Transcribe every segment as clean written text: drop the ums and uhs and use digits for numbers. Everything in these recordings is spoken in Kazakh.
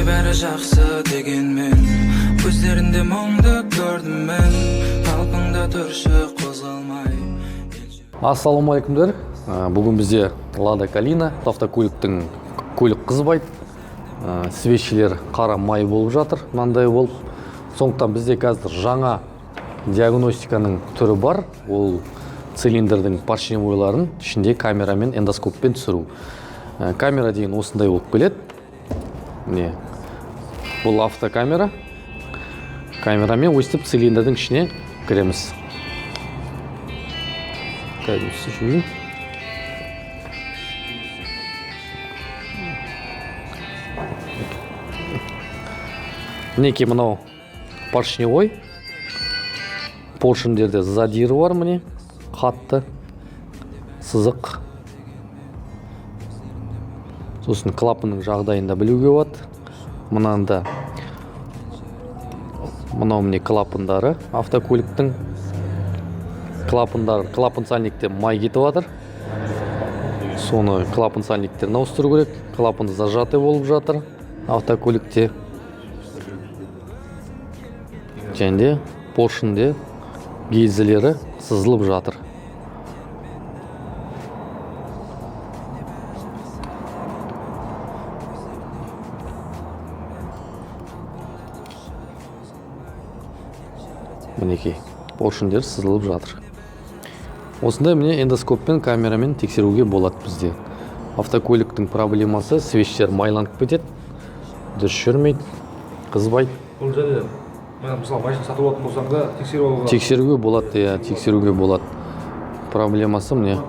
бәрі жақсы дегенмен көздерінде мұңды көрдім мен. Қалпыңда тұршы қозғалмай. Ассалаумалейкумдар. Бүгін бізде Lada Kalina, автокөліктің көлік қызбайды. Свечілер қара май болып жатыр, мынандай болып. Сондықтан бізде қазір жаңа диагностиканың түрі бар. Ол цилиндрдің поршневойларын ішінде камерамен, эндоскоппен түсіру. Камера деген осындай болып келеді. Міне, бұл автокамера. Камерамен өстіп цилиндрдің ішіне кіреміз. Мінекей мынау поршневой. Поршендерде задиры бар, міне, қатты, сызық. Сосын клапанның жағдайында білуге болады. Мынанда мынау міне клапандары автокөліктің. Клапан сальникте май кетіп жатыр. Соны клапан сальниктерін ауыстыру керек. Клапан зажатый болып жатыр автокөлікте. Және поршенде гильзалары сызылып жатыр. Мінекей, поршендер сызылып жатыр. Осындай міне эндоскоппен, камерамен тексеруге болады бізде. Автокөліктің проблемасы свечтер майланып кетеді, дұрыс жүрмейді, қызбайды. Бұл және мысалы машина сатып алатын болсаң да тексеруге болады, тексеруге болады. Проблемасы міне.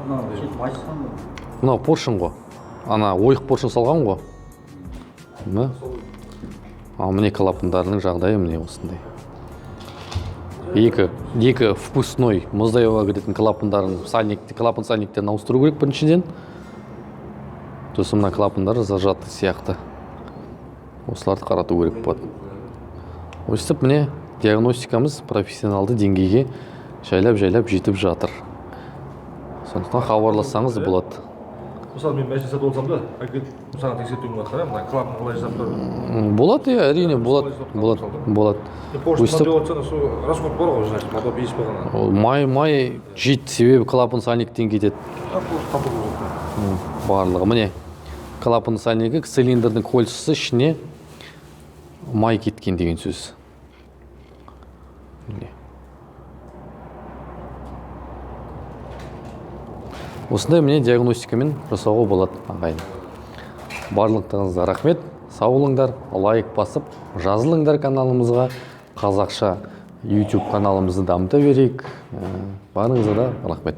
Мынау поршен ғой. Ана ойық поршен салған ғой. Ал міне клапандарының жағдайы міне осындай. Екі впускной мұздай ауа кіретін клапан сальниктерін ауыстыру керек біріншіден. Сосын мына клапандар зажаты сияқты. Осыларды қарату керек болады. Өстіп міне диагностикамыз профессионалды деңгейге жайлап жетіп жатыр. Сондықтан хабарлассаңыз болады. Мысалы мен машина сатып алсам да, әкеліп саған тексертуім болады, мына клапан қалай жасап тұр? Болады, әрине болады. Поршеннан деп отырсаң, сол расход бар ғой, значит, мотор бейіс болғаннан. Май жейді, себебі клапан сальниктен кетеді. Барлығы. Міне, клапан сальнигі цилиндрдің кольцосы ішіне май кеткен деген сөз. Осындай міне диагностикамен жасауға болады, ағайын. Барлықтарыңызға рахмет. Сау болыңдар, лайк басып, жазылыңдар каналымызға. Қазақша YouTube каналымызды дамыта берейік. Барыңызға да рахмет.